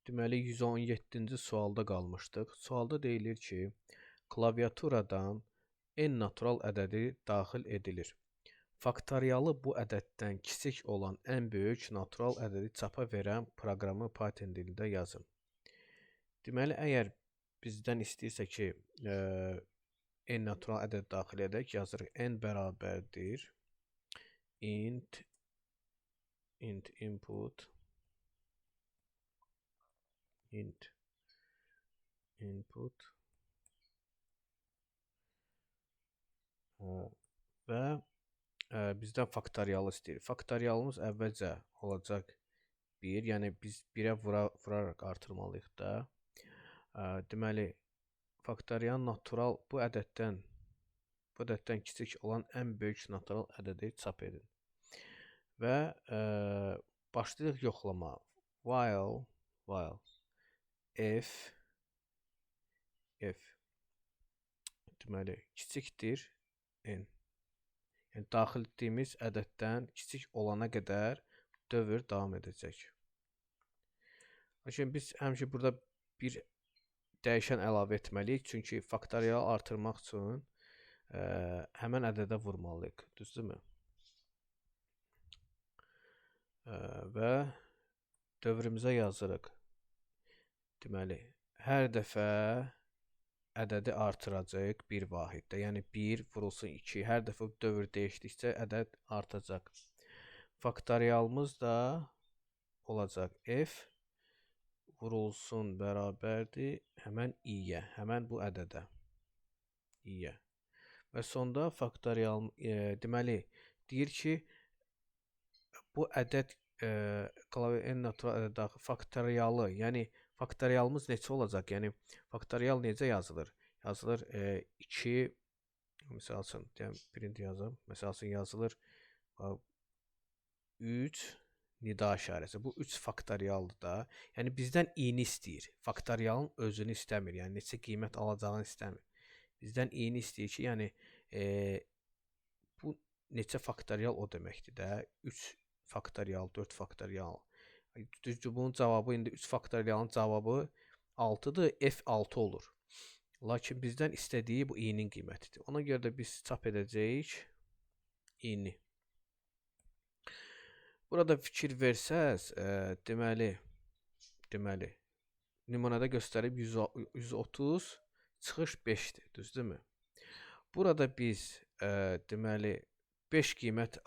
Deməli 117-ci sualda qalmışdıq. Sualda deyilir ki, klaviaturadan n natural ədədi daxil edilir. Faktorialı bu ədəddən kiçik olan ən böyük natural ədədi çapa verən proqramı Python dilində yazın. Deməli, əgər bizdən istəyirsə ki, n natural ədəd daxil edək, yazırıq n bərabərdir int input və bizdən faktorialı istəyir. Faktorialımız əvvəlcə olacaq 1, yəni biz 1-ə vuraraq artırmalıyıq da. Deməli, faktorial natural bu ədəddən kiçik olan ən böyük natural ədədi çap edin. Və başlayırıq yoxlamağa. While f deməli kiçikdir n. Yəni daxil etdiyimiz ədəddən kiçik olana qədər dövr davam edəcək. Lakin biz həmişə burada bir dəyişən əlavə etməliyik, çünki faktorial artırmaq üçün həmən ədədə vurmalıyıq, düzdürmü? Və dövrümüzə yazırıq. Deməli, hər dəfə ədədi artıracaq bir vahiddə, yəni 1 vurulsun 2, hər dəfə dövr dəyişdikcə ədəd artacaq. Faktorialımız da olacaq f vurulsun bərabərdir həmən i-yə, həmən bu ədədə i-yə. Və sonda faktorial deməli deyir ki, bu ədəd n natural ədəd daxil faktorialı, yəni faktorialımız neçə olacaq? Yəni faktorial necə yazılır? Yazılır 2 məsəl üçün, birinci yazım. Məsəl üçün yazılır 3 nida işarəsi. Bu 3 faktorialdır da. Yəni bizdən i-ni istəyir. Faktorialın özünü istəmir. Yəni neçə qiymət alacağını istəmir. Bizdən i-ni istəyir ki, yəni bu neçə faktorial o deməkdir də. 3 faktorial, 4 faktorial. Düzdür, bunun cavabı indi 3 faktorialın cavabı 6-dır, f6 olur. Lakin bizdən istədiyi bu i-nin qiymətidir. Ona görə də biz çap edəcəyik i-ni. Burada fikir versəz, deməli nümunədə göstərib 130 çıxış 5-dir, düzdürmü? Burada biz deməli 5 qiymət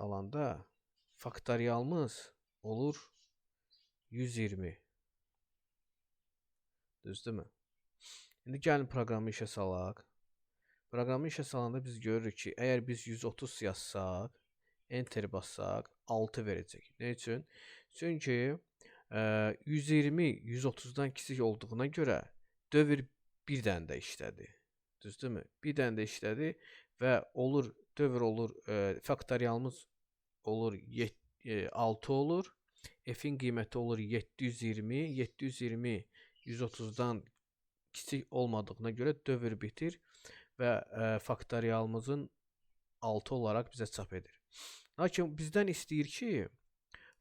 alanda faktorialımız olur 120. Düzdürmü? İndi gəlin proqramı işə salaq. Proqramı işə salanda biz görürük ki, əgər biz 130 yazsaq, enter bassaq, 6 verəcək. Nə üçün? Çünki 120 130-dan kiçik olduğuna görə dövr bir dənə də işlədi. Düzdürmü? Bir dənə də işlədi və dövr olur, faktorialımız olur 6 olur. F-in qiyməti olur 720. 720 130-dan kiçik olmadığına görə dövr bitir və faktorialımızın 6 olaraq bizə çap edir. Lakin bizdən istəyir ki,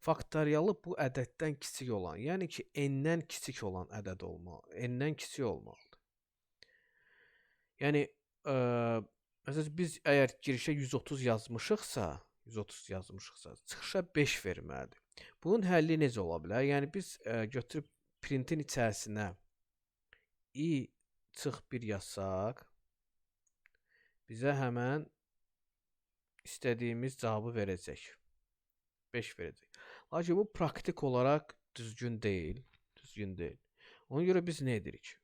faktorialı bu ədəddən kiçik olan, yəni ki, n-dən kiçik olan ədəd olmalı. N-dən kiçik olmalıdır. Yəni, məsələn, biz əgər girişə 130 yazmışıqsa, çıxışa 5 verməlidir. Bunun həlli necə ola bilər? Yəni, biz götürüb printin içərisinə i çıx 1 yazsaq, bizə həmən istədiyimiz cavabı verəcək. 5 verəcək. Lakin bu praktik olaraq düzgün deyil. Ona görə biz nə edirik?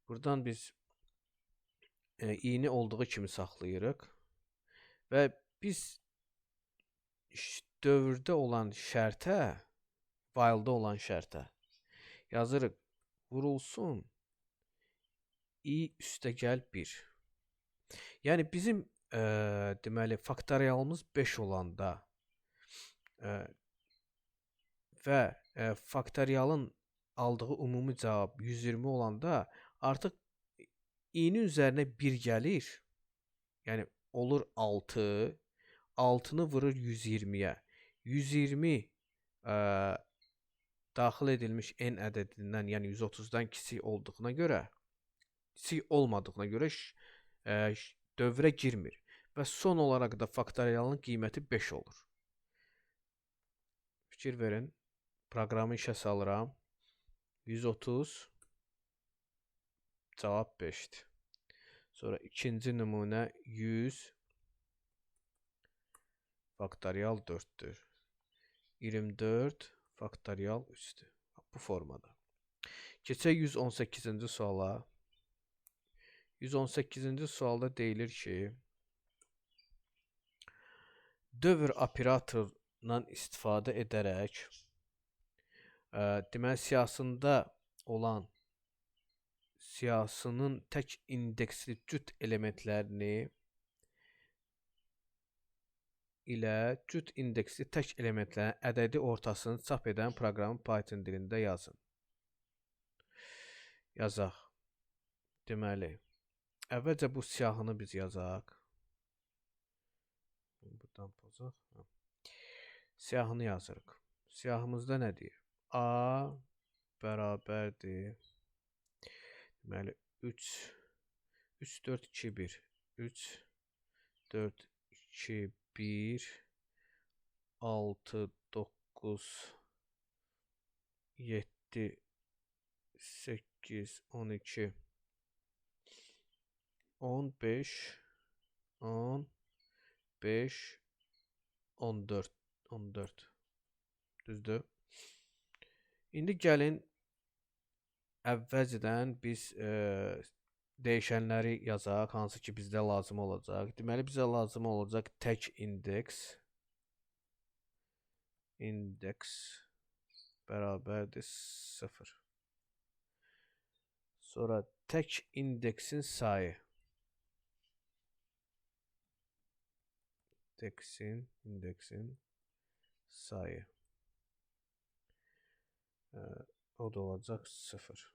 Buradan biz i-ni olduğu kimi saxlayırıq və biz dövrdə olan şərtə, while-da olan şərtə yazırıq vurulsun i üstəgəl 1. Yəni bizim deməli faktorialımız 5 olanda və faktorialın aldığı ümumi cavab 120 olanda artıq i-nin üzərinə 1 gəlir. Yəni olur 6. 6-nı vurur 120-yə. 120 daxil edilmiş n ədədindən, yəni 130-dan kiçik olduğuna görə, kiçik olmadığına görə dövrə girmir. Və son olaraq da faktorialın qiyməti 5 olur. Fikir verin. Proqramı işə salıram. 130 cavab 5-dir. Sonra ikinci nümunə 100 faktorial 4-dür. 24 faktorial 3-dür. Bu formada. Keçək 118-ci suala. 118-ci sualda deyilir ki, dövr operatorundan istifadə edərək deməli siyahısında olan siyahısının tək indeksli cüt elementlərini ilə cüt indeksli tək elementlərin ədədi ortasını çap edən proqramı Python dilində yazın. Yazaq. Deməli, əvvəlcə bu siyahını biz yazaq. Buradan pozaq. Siyahını yazırıq. Siyahımızda nə deyir? A bərabərdir. Deməli, 3, 4, 2, 1. 3, 4, 2, 1, 6, 9, 7, 8, 12, 15, 15, 14. Düzdür? İndi gəlin əvvəlcədən biz dəyişənləri yazaq, hansı ki bizdə lazım olacaq. Deməli, bizə lazım olacaq tək indeks. İndeks bərabərdir 0. Sonra tək indeksin sayı. İndeksin sayı. O da olacaq 0.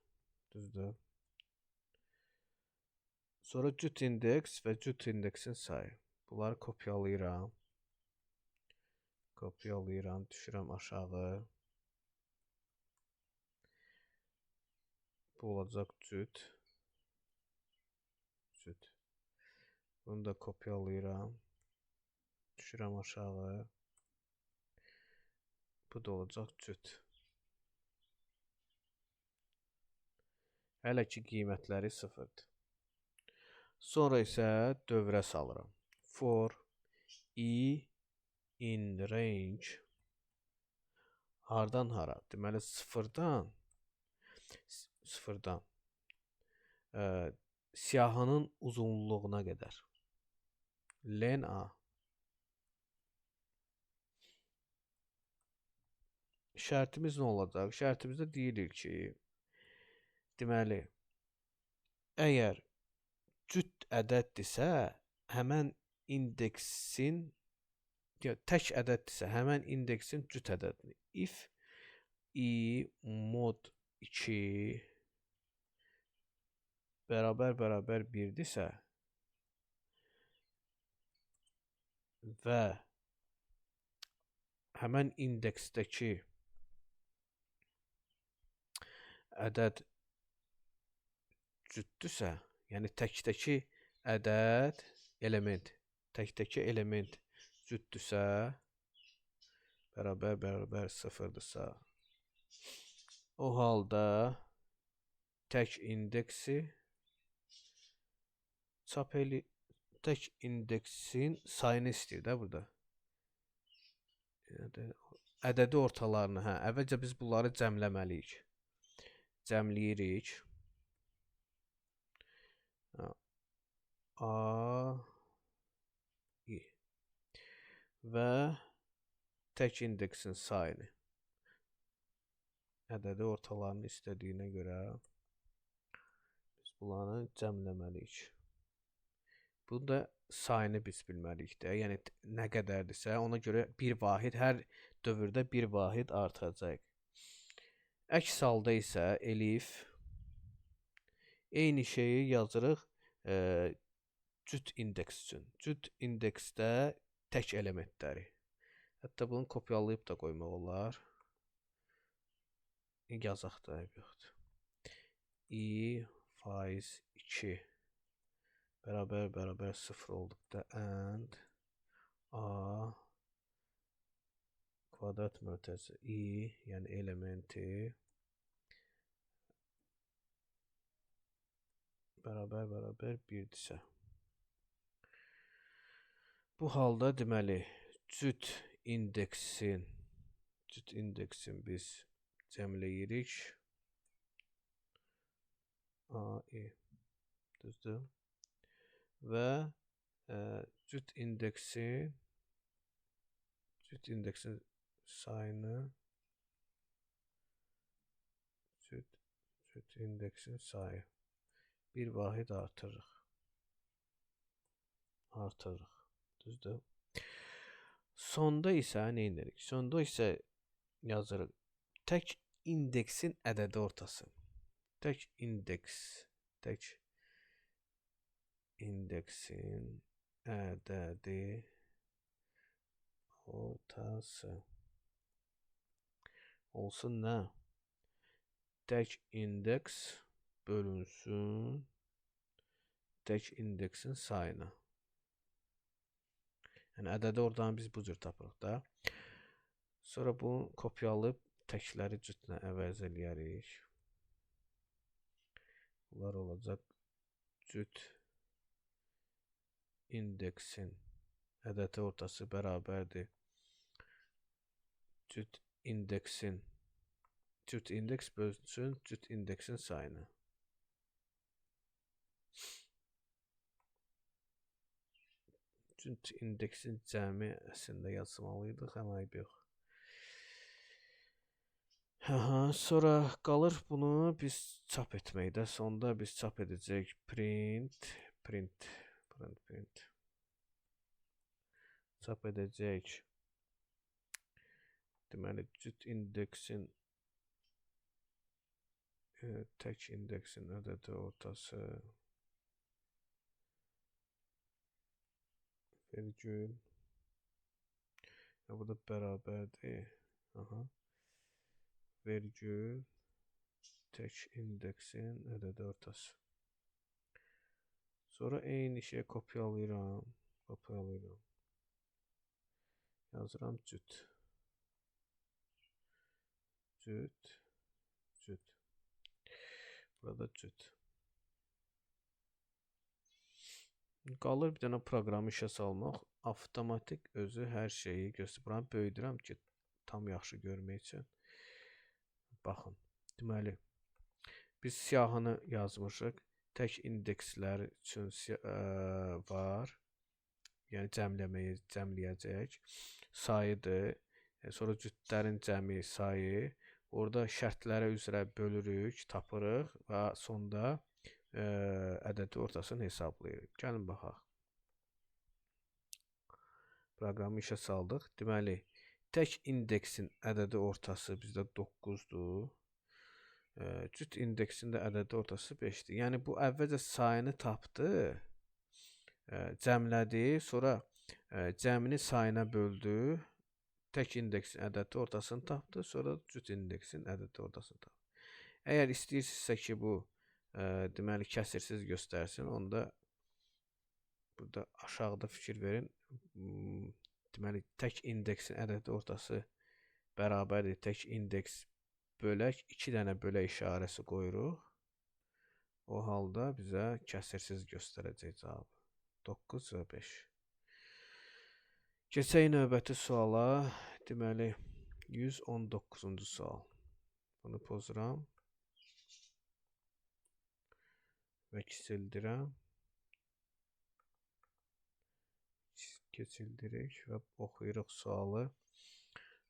Düzdür? Sonra cüt indeks və cüt indeksin sayı. Bunları kopyalayıram. Düşürəm aşağı. Bu olacaq cüt. Bunu da kopyalayıram. Düşürəm aşağı. Bu da olacaq cüt. Hələ ki qiymətləri 0-dır. Sonra isə dövrə salıram. For i in range hardan hara? Deməli, sıfırdan siyahının uzunluğuna qədər. Len a. Şərtimiz nə olacaq? Şərtimizdə deyilir ki, deməli, əgər cüt ədəddirsə, həmən indeksin, tək ədəddirsə, həmən indeksin cüt ədədini. If i mod 2 bərabər 1-dirsə və həmən indeksdəki ədəd cütdürsə, yəni təkdəki ədəd element, cütdürsə, bərabər 0-dırsa, o halda tək indeksi tək indeksin sayını istəyir də burada. Ədədi ortalarını, əvvəlcə biz bunları cəmləməliyik. Cəmləyirik. A, i və tək indeksin sayını. Ədədi ortalarını istədiyinə görə biz bunları cəmləməliyik. Bunu da sayını biz bilməliyik də. Yəni nə qədərdirsə, ona görə bir vahid, hər dövrdə bir vahid artıracaq. Əks halda isə elif eyni şeyi yazırıq cüt indeks üçün. Cüt indeksdə tək elementləri. Hətta bunu kopyalayıb da qoymaq olar. Yazaq da yoxdur. I faiz 2 bərabər 0 olduqda and a kvadrat mötərizəsi i, yəni elementi bərabər 1-dirsə. Bu halda deməli cüt indeksin biz cəmləyirik. A, I. Düzdür? Və cüt indeksin sayını cüt indeksin sayı bir vahid artırırıq. Düzdür? Sonda isə nə edirik? Sonda isə yazırıq tək indeksin ədədi ortası. Tək indeksin ədədi ortası olsun nə? Tək indeks bölünsün tək indeksin sayına. Yəni ədədi oradan biz bu cür tapırıq da. Sonra bunu kopyalayıb təkləri cütlə əvəz eləyərik. Bunlar olacaq cüt indeksin ədədi ortası bərabərdir. Cüt indeks bölünsün cüt indeksin sayına. Cüt indeksin cəmi əslində yazmalıydıq, amma ayıb yox. Sonra qalır bunu biz çap etməkdə. Sonda biz çap edəcək print. Çap edəcək. Deməli, cüt indeksin tək indeksin ədədi ortası vergül. Bu da bərabərdir. Vergül tək indeksin ədədi ortası. Sonra eyni şeyi kopyalayıram. Yazıram cüt. Burada cüt. Qalır bir dənə proqramı işə salmaq. Avtomatik özü hər şeyi göstərir. Buranı böyüdürəm ki, tam yaxşı görmək üçün. Baxın. Deməli, biz siyahını yazmışıq. Tək indekslər üçün var. Yəni cəmləyəcək. Sayıdır. Sonra cütlərin cəmi sayı. Orada şərtlərə üzrə bölürük, tapırıq və sonda ədədi ortasını hesablayırıq. Gəlin baxaq. Proqramı işə saldıq. Deməli, tək indeksin ədədi ortası bizdə 9-dur. Cüt indeksin də ədədi ortası 5-dir. Yəni, bu əvvəlcə sayını tapdı, cəmlədi, sonra cəmini sayına böldü, tək indeksin ədədi ortasını tapdı, sonra cüt indeksin ədədi ortasını tapdı. Əgər istəyirsinizsə ki, bu deməli, kəsirsiz göstərsin, onda burada aşağıda fikir verin. Deməli, tək indeksin ədədi ortası bərabərdir. Tək indeks bölək, 2 dənə bölək işarəsi qoyuruq. O halda bizə kəsirsiz göstərəcək cavabı. 9 və 5. Keçək növbəti suala. Deməli, 119-cu sual. Bunu pozuram. Və kisildirəm. Keçildirik və oxuyuruq sualı.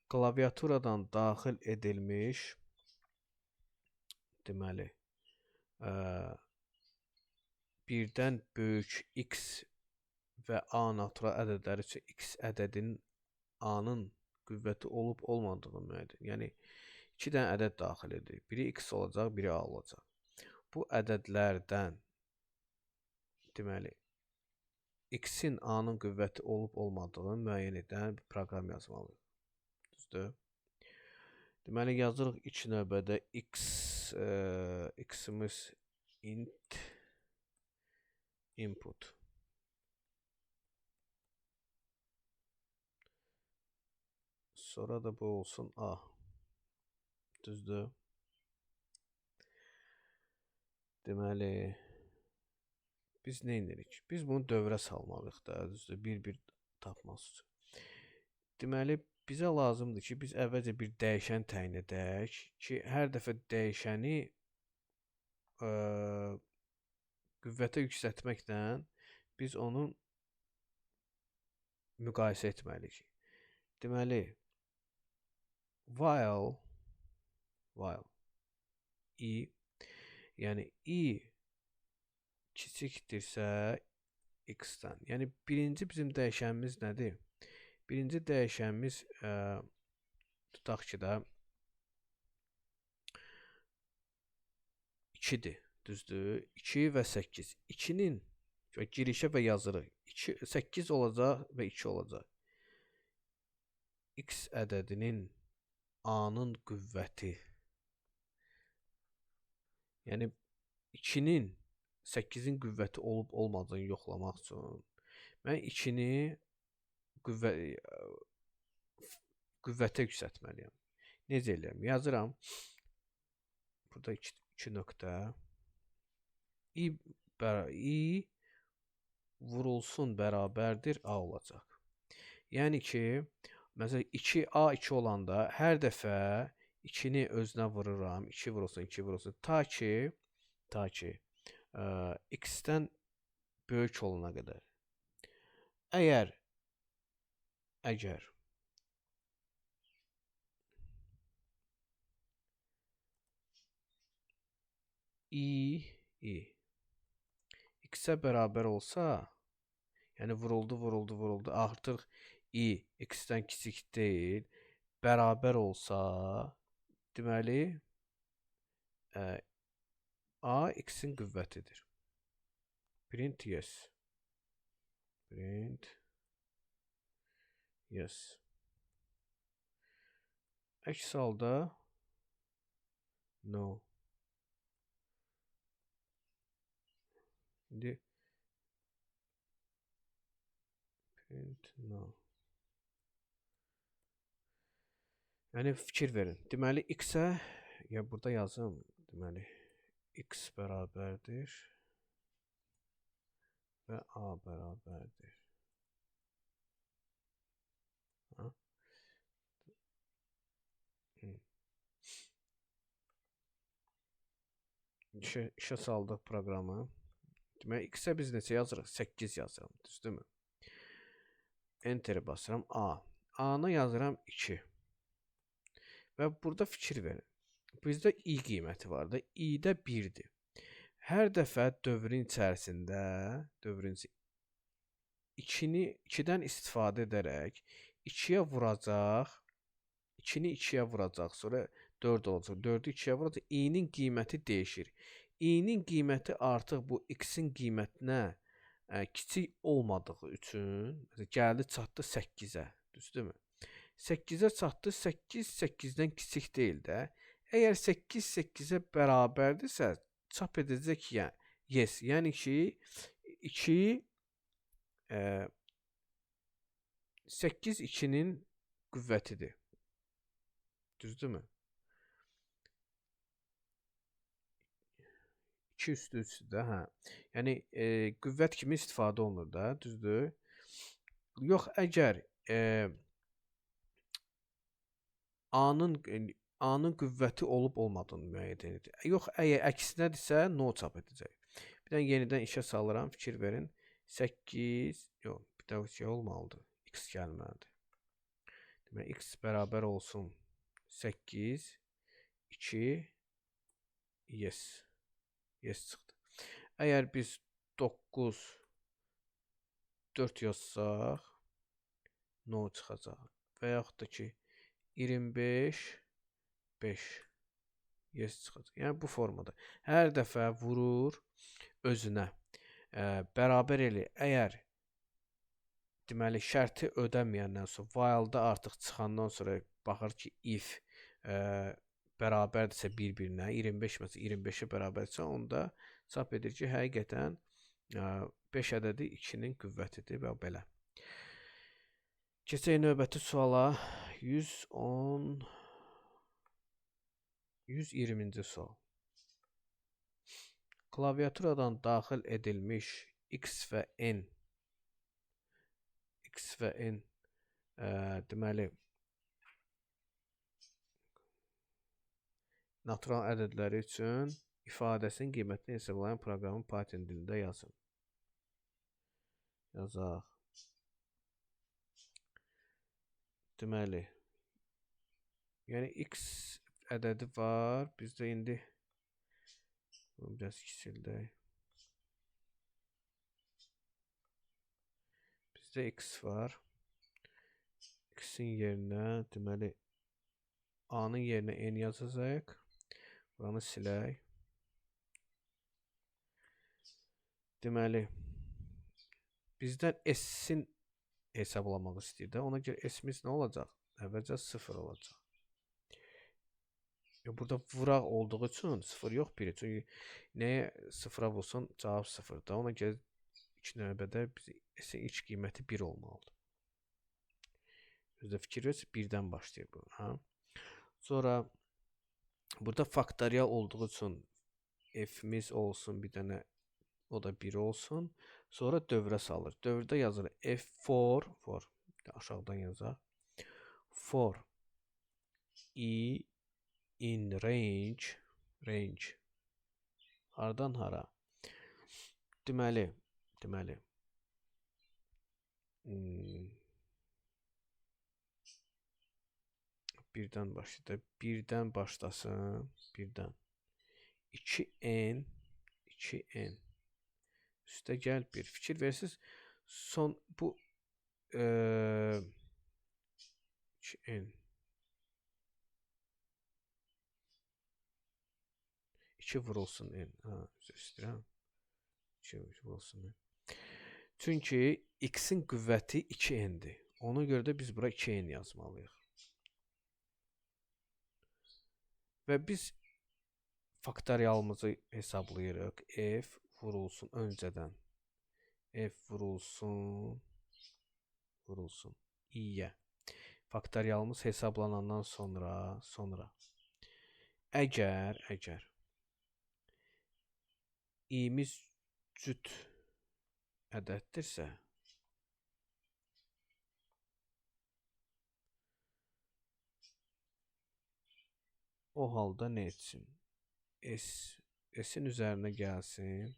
Klaviaturadan daxil edilmiş deməli birdən böyük x və a natural ədədləri üçün x ədədinin a-nın qüvvəti olub olmadığını müəyyən. Yəni 2 dənə ədəd daxil edirik. Biri x olacaq, biri a olacaq. Bu ədədlərdən deməli x-in a-nın qüvvəti olub olmadığını müəyyən edən bir proqram yazmalıyıq. Düzdür? Deməli yazırıq ilk növbədə x-imiz int input. Sonra da bu olsun a. Düzdür? Deməli biz nə edirik? Biz bunu dövrə salmalıyıq da, düzdür? Bir-bir tapması üçün. Deməli bizə lazımdır ki, biz əvvəlcə bir dəyişən təyin edək ki, hər dəfə dəyişəni qüvvətə yüksəltməklə biz onu müqayisə etməliyik. Deməli while i, yəni i kiçikdirsə x-dən. Yəni birinci bizim dəyişənimiz nədir? Birinci dəyişənimiz tutaq ki də 2-dir. Düzdür? 2 və 8. 2-nin girişə və yazırıq. 8 olacaq və 2 olacaq. X ədədinin a-nın qüvvəti. Yəni 2-nin 8-in qüvvəti olub olmadığını yoxlamaq üçün mən 2-ni qüvvətə yüksəltməliyəm. Necə eləyəm? Yazıram. Burada 2 nöqtə. i vurulsun bərabərdir a olacaq. Yəni ki, məsələn 2a2 olanda hər dəfə 2-ni özünə vururam. 2 vurulsun, 2 vurulsun. Ta ki x-dən böyük olana qədər. Əgər i x-ə bərabər olsa, yəni vuruldu, artıq i x-dən kiçik deyil, bərabər olsa, deməli a x-in qüvvətidir. Print yes. Print yes. Əks halda no. İndi print no. Yəni fikir verin. Deməli x-ə ya burada yazım. Deməli x bərabərdir və a bərabərdir. İşə saldıq proqramı. Deməli x-ə biz neçə yazırıq? 8 yazıram, düzdürmü? Enter basıram a. A-na yazıram 2. Və burada fikir verin. Bizdə i qiyməti var da, i-də 1-dir. Hər dəfə dövrün içərisində 2-dən istifadə edərək 2-yə vuracaq, 2-ni 2-yə vuracaq, sonra 4 olacaq, 4-ü 2-yə vuracaq, i-nin qiyməti dəyişir. I-nin qiyməti artıq bu x-in qiymətinə kiçik olmadığı üçün gəldi çatdı 8-ə, düzdürmü? 8-ə çatdı, 8 8-dən kiçik deyil də. Əgər 8 8-ə bərabərdirsə, çap edəcək yes. Yəni ki 2 8 2-nin qüvvətidir. Düzdürmü? 2 üstü 3-də, hə. Yəni qüvvət kimi istifadə olunur da, düzdür? Yox, əgər A-nın qüvvəti olub olmadığını müəyyən edir. Yox, əgər əksinədirsə, no çap edəcək. Bir dənə yenidən işə salıram, fikir verin. 8, yox, bir də şey olmalıdır. X gəlməlidir. Demək, x bərabər olsun 8, 2, yes. Yes çıxdı. Əgər biz 9, 4 yazsaq, no çıxacaq. Və yaxud da ki, 25, 5 yes çıxacaq. Yəni bu formada. Hər dəfə vurur özünə. Bərabər elə. Əgər deməli şərti ödəməyəndən sonra while-da artıq çıxandan sonra baxır ki, if bərabərdirsə bir-birinə, 25 məsələn 25-ə bərabərdirsə, onda çap edir ki, həqiqətən 5 ədədi 2-nin qüvvətidir və belə. Keçək növbəti suala. 120-ci sual. Klaviaturadan daxil edilmiş x və n deməli natural ədədləri üçün ifadəsinin qiymətini hesablayan proqramın Python dilində yazın. Yazaq. Deməli, yəni x ədədi var. Bizdə indi biraz kiçildək. Bizdə x var. X-in yerinə, deməli, A-nın yerinə n yazacaq. Buranı silək. Deməli, bizdən S-in hesablamaq istəyir. Ona görə S-imiz nə olacaq? Əvvəlcə 0 olacaq. Burada vuraq olduğu üçün 0 yox, 1. Çünki nəyə 0-a vursun? Cavab 0-da. Ona görə ilk növbədə S-in ilk qiyməti 1 olmalıdır. Özdə fikir verirsə 1-dən başlayır bu. Sonra burada faktorial olduğu üçün f-imiz olsun, bir dənə o da 1 olsun. Sonra dövrə salır. Dövrdə yazılır f4, aşağıdan yazaq. For i in range hardan hara? Deməli birdən başlayır. Birdən başlasın. Birdən. 2n üstə gəl 1. Fikir versiniz. Son bu 2n 2 vurulsun n. Üzr istəyirəm. 2 vurulsun n. Çünki x-in qüvvəti 2n-dir. Ona görə də biz bura 2n yazmalıyıq. Və biz faktorialımızı hesablayırıq. F vurulsun öncədən. F vurulsun i-yə. Faktorialımız hesablanandan sonra əgər i-miz cüt ədəddirsə, o halda nə etsin? S-in üzərinə gəlsin.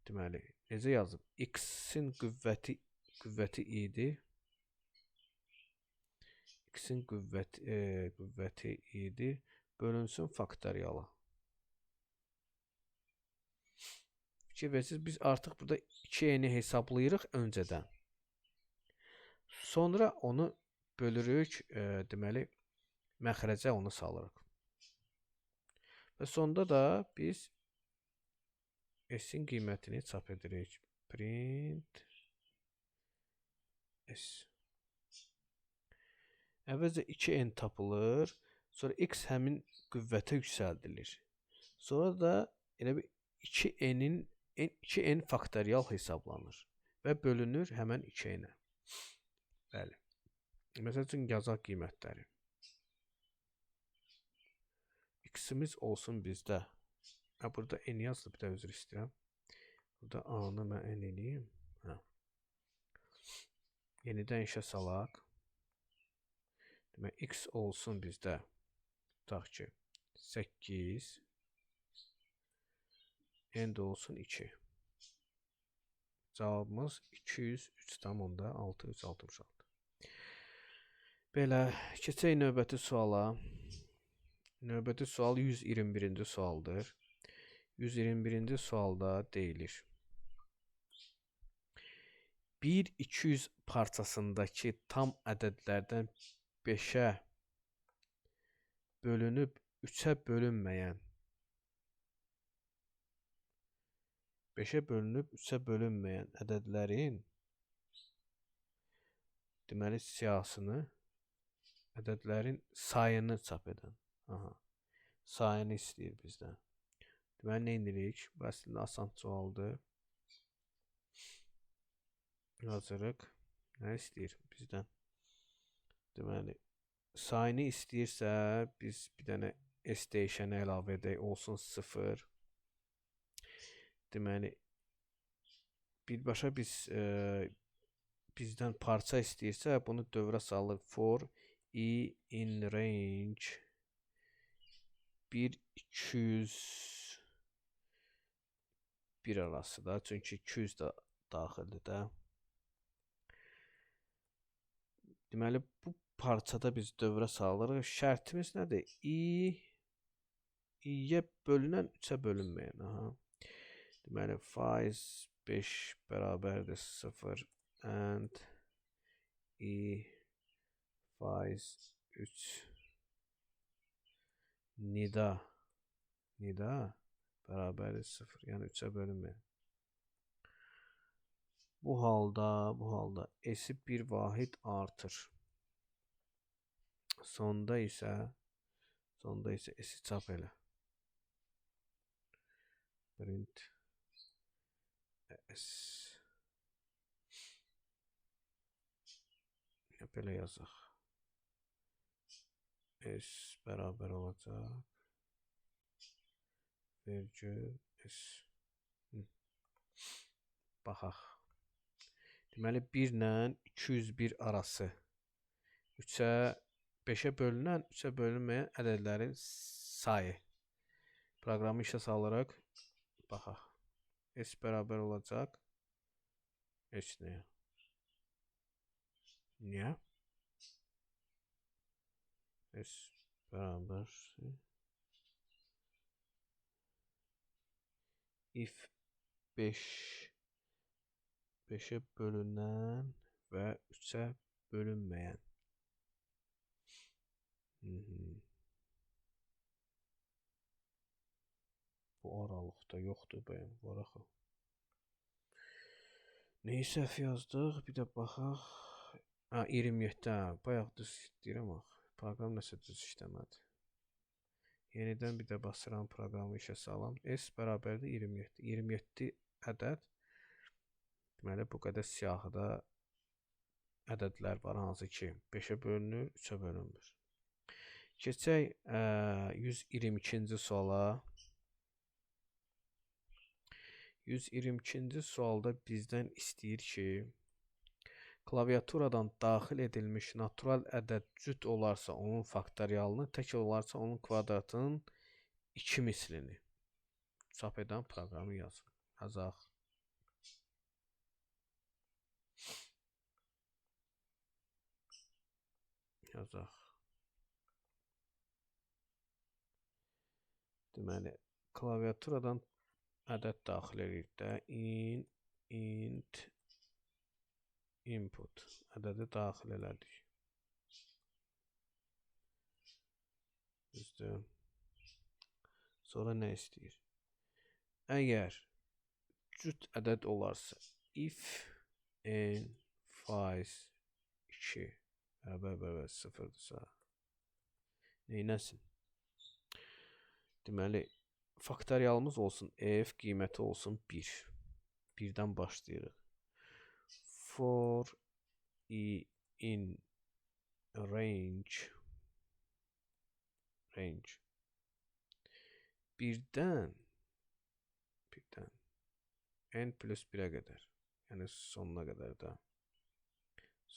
Deməli, necə yazıb? X-in qüvvəti idi. X-in qüvvəti idi. Bölünsün faktoriala. Fikir versiniz, biz artıq burada 2n-i hesablayırıq öncədən. Sonra onu bölürük, deməli, məxrəcə onu salırıq. Və sonda da biz S-in qiymətini çap edirik. Print S. Əvvəlcə 2n tapılır. Sonra x həmin qüvvətə yüksəldilir. Sonra da elə bir 2n faktorial hesablanır və bölünür həmən 2n-ə. Bəli. Məsəl üçün yazaq qiymətləri. X-imiz olsun bizdə. Burada n yazılıb, bir də üzr istəyirəm. Burada a-nı mən n eləyim. Yenidən işə salaq. Demək, x olsun bizdə. Tutaq ki, 8. N də olsun 2. Cavabımız 203,666. Belə, keçək növbəti suala. Növbəti sual 121-ci sualdır. 121-ci sualda deyilir. 1-200 parçasındakı tam ədədlərdən 5-ə bölünüb 3-ə bölünməyən 5'ə bölünüb 3'ə bölünməyən ədədlərin deməli siyahısını, ədədlərin sayını çap edən. Aha. Sayını istəyir bizdən. Deməli, nə edirik? Bu əslində asan sualdır. Yazırıq. Nə istəyir bizdən? Deməli, sayını istəyirsə, biz bir dənə S dəyişəni əlavə edək, olsun 0. Deməli, birbaşa bizdən parça istəyirsə, bunu dövrə salırıq. For I in range 1-200 arası da. Çünki 200 da daxildir də. Deməli, bu parçada biz dövrə salırıq. Şərtimiz nədir? I-yə bölünən 3'ə bölünməyən. Aha. Deməli, faiz 5 bərabərdir 0 and I faiz 3 nida bərabərdir 0. Yəni 3'ə bölünməyən. Bu halda S-i bir vahid artır. Sonda isə S-i çap elə. Print S. Belə yazaq. S bərabər olacaq. Vergül S. Baxaq. Deməli, 1 ilə 201 arası 5'ə bölünən, 3'ə bölünməyən ədədlərin sayı. Proqramı işə salırıq. Baxaq. S bərabər olacaq. Heç nəyə. Niyə? S bərabər if 5'ə bölünən və 3'ə bölünməyən. Bu aralıqda yoxdur bəyəm, var axı. Neyi səhv yazdıq? Bir də baxaq. 27, bayaq düz deyirəm axı. Proqram nəsə düz işləmədi. Yenidən bir də basıram, proqramı işə salam. S bərabərdir 27. 27 ədəd. Deməli, bu qədər siyahıda ədədlər var, hansı ki 5'ə bölünür, 3'ə bölünmür. Keçək 122-ci suala. 122-ci sualda bizdən istəyir ki, klaviaturadan daxil edilmiş natural ədəd cüt olarsa onun faktorialını, tək olarsa onun kvadratının 2 mislini çap edən proqramı yazaq. Deməli, klaviaturadan ədəd daxil edirik də. Int input ədədi daxil elədik. Düzdür. Sonra nə istəyir? Əgər cüt ədəd olarsa, if n faiz 2 bərabər 0'dırsa, neynəsin? Deməli, faktorialımız olsun f, qiyməti olsun 1. 1'dən başlayırıq. For I in range 1'dən n plus 1'ə qədər. Yəni sonuna qədər də.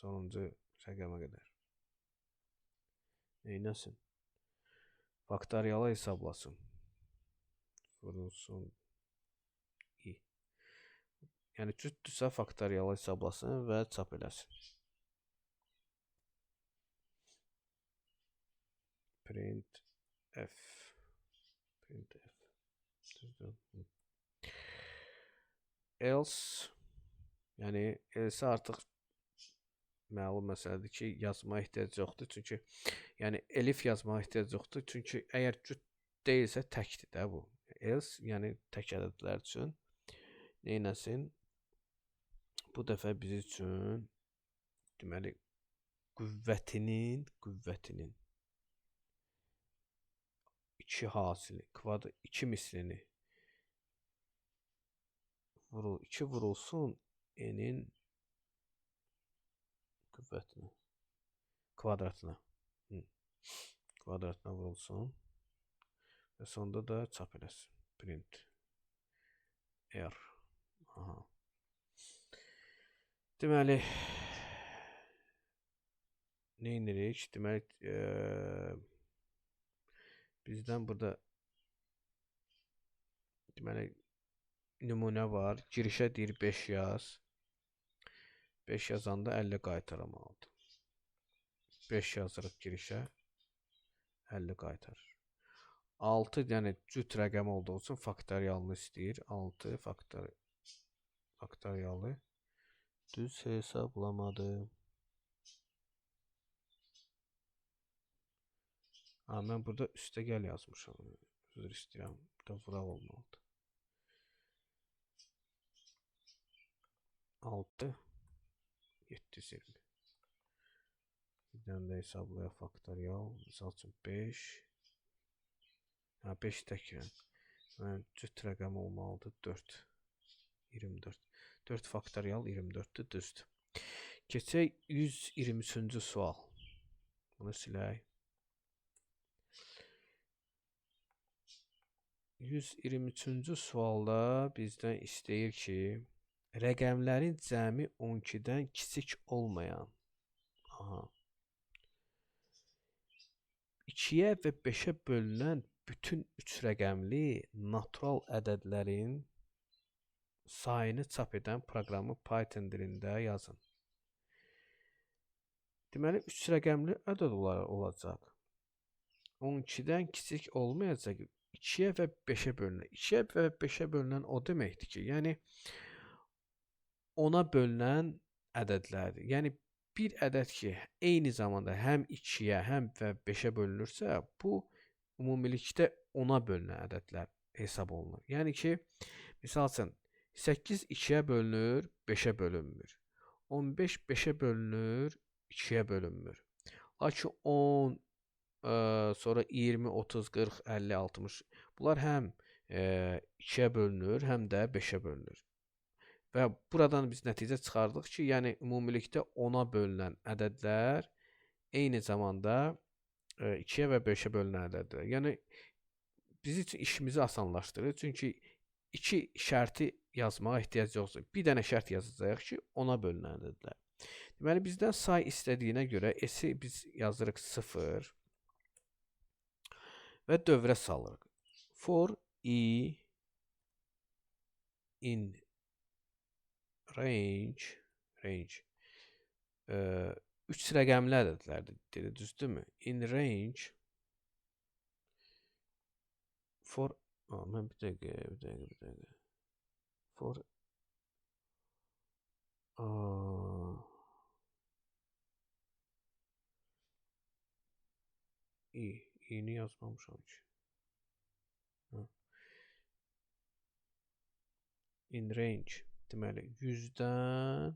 Sonuncu rəqəmə qədər. Neynəsin? Faktorialı hesablasın. Vurulsun I. Yəni cütdürsə faktorialı hesablasın və çap eləsin. Print F. Else, yəni else artıq məlum məsələdir ki, yazmağa ehtiyac yoxdur. Çünki yəni elif yazmağa ehtiyac yoxdur. Çünki əgər cüt deyilsə təkdir də bu. Else, yəni tək ədədlər üçün. Neynəsin? Bu dəfə biz üçün deməli qüvvətinin 2 hasili, kvadrat 2 mislini 2 vurulsun n-in qüvvətinə, kvadratına. Kvadratına vurulsun. Və sonda da çap eləsin. Print. R. Aha. Deməli, nə edirik? Deməli, bizdən burada deməli nümunə var. Girişə deyir 5 yaz. 5 yazanda 50 qaytarmalıdır. 5 yazırıq girişə. 50 qaytarır. 6 yəni cüt rəqəm olduğu üçün faktorialını istəyir. 6 faktorialı düz hesablamadı. Mən burada üstə gəl yazmışam. Üzr istəyirəm. Burada vuraq olmalıdır. 6 720. Birdən də hesablayaq faktorial. Misal üçün 5. 5 təkrar. Mən cüt rəqəm olmalıdır. 4. 24. 4 faktorial 24-dür, düzdür. Keçək 123-cü sual. Bunu silək. 123-cü sualda bizdən istəyir ki, rəqəmlərin cəmi 12-dən kiçik olmayan 2-yə və 5-ə bölünən bütün 3 rəqəmli natural ədədlərin sayını çap edən proqramı Python dilində yazın. Deməli, 3 rəqəmli ədəd olacaq. 12-dən kiçik olmayacaq. 2-yə və 5-ə bölünən. 2-yə və 5-ə bölünən o deməkdir ki, yəni 10-a bölünən ədədlərdir. Yəni bir ədəd ki, eyni zamanda həm 2-yə, həm və 5-ə bölünürsə, bu ümumilikdə 10-a bölünən ədədlər hesab olunur. Yəni ki, misal üçün 8 2-yə bölünür, 5-ə bölünmür. 15 5-ə bölünür, 2-yə bölünmür. Lakin 10, sonra 20, 30, 40, 50, 60 bunlar həm 2-yə bölünür, həm də 5-ə bölünür. Və buradan biz nəticə çıxardıq ki, yəni ümumilikdə 10-a bölünən ədədlər eyni zamanda 2-yə və 5-ə bölünən ədədlər. Yəni biz üçün işimizi asanlaşdırır. Çünki 2 şərti yazmağa ehtiyac yoxdur. Bir dənə şərt yazacağıq ki, 10-a bölünən ədədlər. Deməli, bizdən say istədiyinə görə s-i biz yazırıq 0 və dövrə salırıq. For i in range 3 rəqəmli ədədlərdir, düzdürmü? In range for mən bir dəqiqə. For i'ni yazmamışam ki. In range deməli 100-dən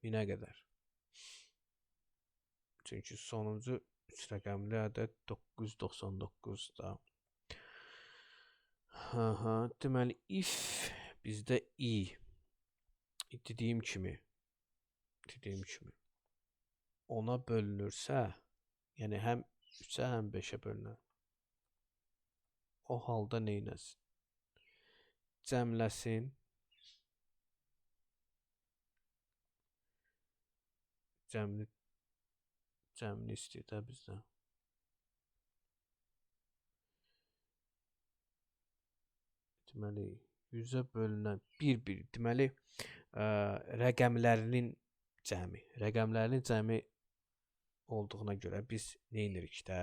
1000-ə qədər. Çünki sonuncu 3 rəqəmli ədəd 999-da. Deməli if bizdə i dediyim kimi 10-a bölünürsə, yəni həm 3-ə, həm 5-ə bölünər. O halda neynəsin? Cəmləsin. Cəmli istəyir də bizdən. Deməli, 100-ə bölünən 1-1. Deməli, rəqəmlərinin cəmi olduğuna görə biz neynirik də?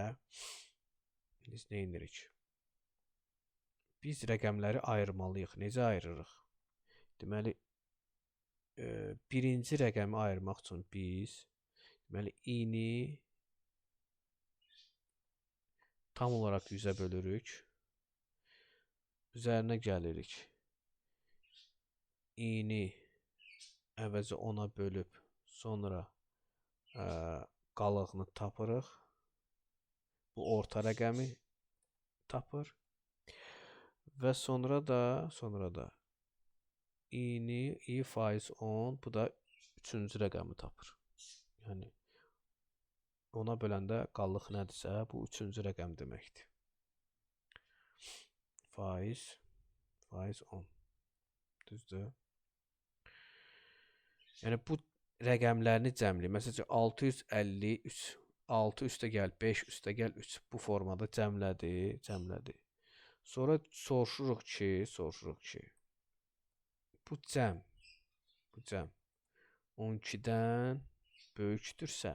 Biz rəqəmləri ayırmalıyıq. Necə ayırırıq? Deməli, birinci rəqəmi ayırmaq üçün biz deməli, i-ni tam olaraq 100-ə bölürük. Üzərinə gəlirik. i-ni əvəzi 10-a bölüb sonra qalığını tapırıq. Bu orta rəqəmi tapır. Və sonra da i-ni i faiz 10, bu da 3-cü rəqəmi tapır. Yəni 10-a böləndə qallıq nədirsə, bu 3-cü rəqəm deməkdir. Faiz 10. Düzdür? Yəni bu rəqəmlərini cəmli. Məsələn 653, 6 üstə gəl 5 üstə gəl 3 bu formada cəmlədi. Sonra soruşuruq ki, bu cəm 12-dən böyükdürsə,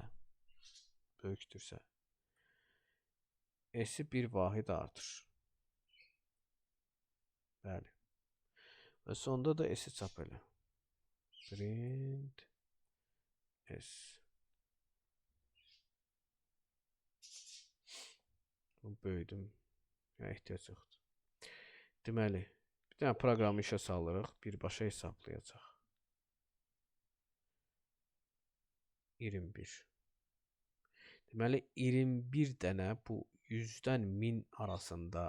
S-i bir vahid artır. Bəli. Və sonda da S-i çap elə. Print S. Bunu böyüdüm. Ehtiyac yoxdur. Deməli, bir dənə proqramı işə salırıq, birbaşa hesablayacaq. 21. Deməli, 21 dənə bu 100-dən 1000 arasında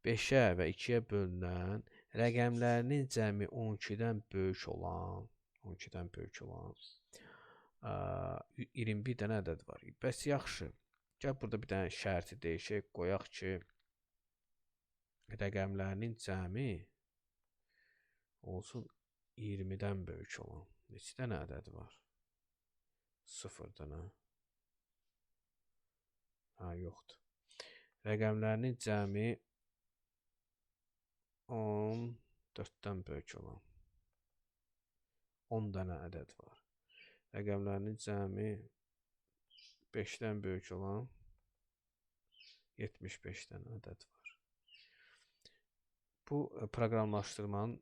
5-ə və 2-yə bölünən rəqəmlərinin cəmi 12-dən böyük olan 21 dənə ədəd var. Bəs yaxşı, gəl burada bir dənə şərti dəyişək, qoyaq ki, rəqəmlərinin cəmi olsun 20-dən böyük olan. Neçə dənə ədəd var? 0 dənə. Yoxdur. Rəqəmlərinin cəmi 14-dən böyük olan 10 dənə ədəd var. Rəqəmlərinin cəmi 5-dən böyük olan 75 dənə ədəd var. Bu proqramlaşdırmanın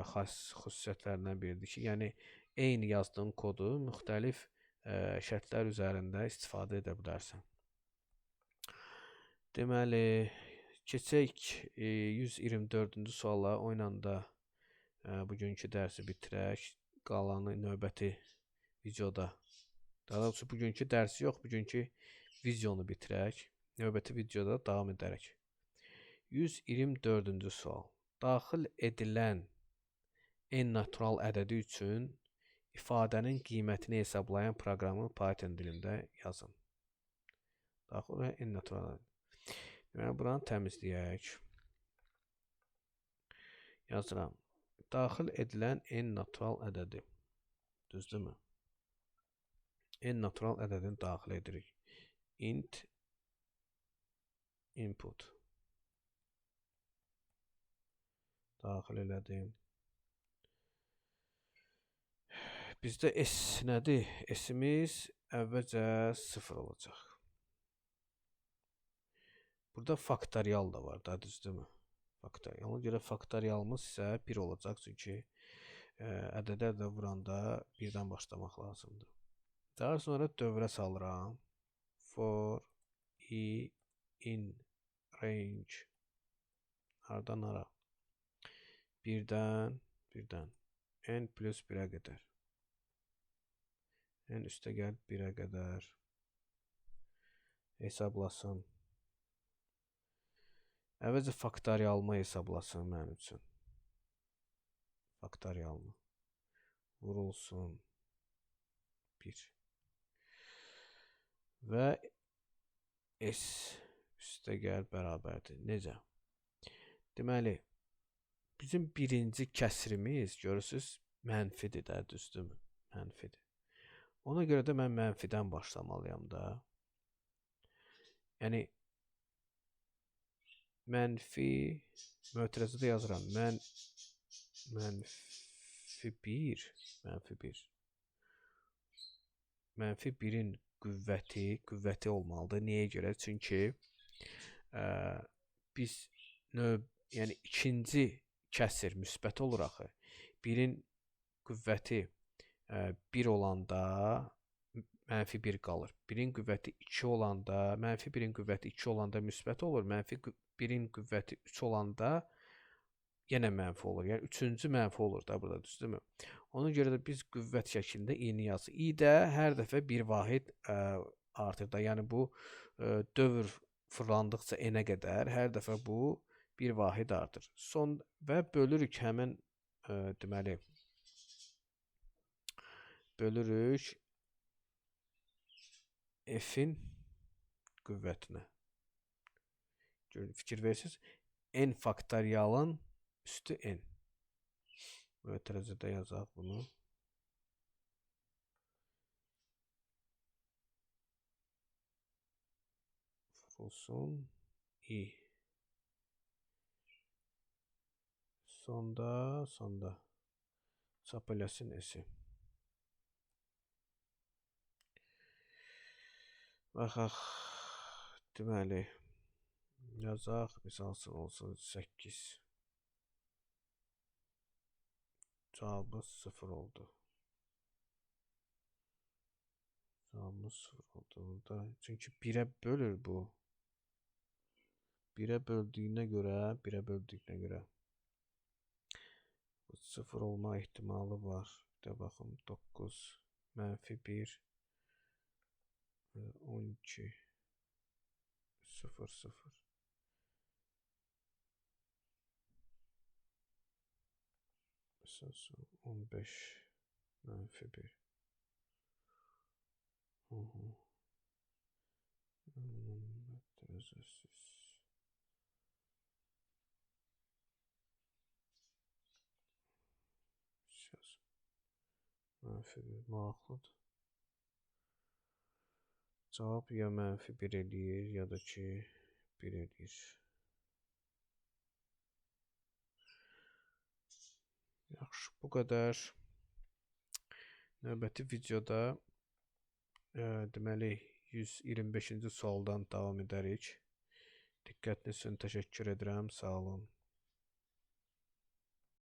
xas xüsusiyyətlərindən biridir ki, yəni eyni yazdığın kodu müxtəlif şərtlər üzərində istifadə edə bilərsən. Deməli, keçək 124-cü suala, o ilə də bugünkü dərsi bitirək. Qalanı növbəti videoda, daha doğrusu bugünkü dərsi yox, bugünkü videonu bitirək. Növbəti videoda davam edərək. 124-cü sual. Daxil edilən n natural ədədi üçün ifadənin qiymətini hesablayan proqramı Python dilində yazın. Daxil edilən n natural ədədi. Deməli, buranı təmizləyək. Yazıram. Daxil edilən n natural ədədi. Düzdürmü? N natural ədədini daxil edirik. Int input. Daxil elədim. Bizdə S nədir? S-imiz əvvəlcə 0 olacaq. Burada faktorial da var da, düzdürmü? Faktorial. Ona görə faktorialımız isə 1 olacaq, çünki ədədə də vuranda 1-dən başlamaq lazımdır. Daha sonra dövrə salıram. For i in range hardan hara? 1-dən n plus 1-ə qədər. N üstə gəl 1-ə qədər. Hesablasın. Əvvəlcə faktorialımı hesablasın mənim üçün. Faktorialımı. Vurulsun 1. Və S üstə gəl bərabərdir. Necə? Deməli, bizim birinci kəsrimiz, görürsünüz, mənfidir də, düzdürmü? Mənfidir. Ona görə də mən mənfidən başlamalıyam da. Yəni, mənfi, mötərizədə yazıram. Mənfi 1. Mənfi 1-in qüvvəti olmalıdır. Niyə görə? Çünki biz yəni ikinci kəsir müsbət olur axı. 1-in qüvvəti 1 olanda mənfi 1 qalır. 1-in qüvvəti 2 olanda, mənfi 1-in qüvvəti 2 olanda müsbət olur. Mənfi 1-in qüvvəti 3 olanda yenə mənfi olur. Yəni üçüncü mənfi olur da burada, düzdürmü? Ona görə də biz qüvvət şəklində i-ni yazırıq. i də hər dəfə bir vahid artır da. Yəni bu dövr fırlandıqca n-ə qədər hər dəfə bu bir vahid artır. Son və bölürük həmin deməli bölürük f-in qüvvətinə. Fikir versiniz. N faktorialın üstü n. Mötərizədə yazaq bunu. Olsun i. Sonda çap eləsin s-i. Baxaq. Deməli yazaq, misal üçün olsun 8. Cavabımız 0 oldu. Cavabımız 0 oldu burada. Çünki 1-ə bölür bu. 1-ə böldüyünə görə 0 olma ehtimalı var. Bir də baxım 9 mənfi 1 12 0 0 15 mənfi 1 mənfi 1 maraqlıdır. Cavab ya mənfi 1 eləyir, ya da ki 1 eləyir. Yaxşı, bu qədər. Növbəti videoda deməli 125-ci sualdan davam edərik. Diqqətiniz üçün təşəkkür edirəm. Sağ olun.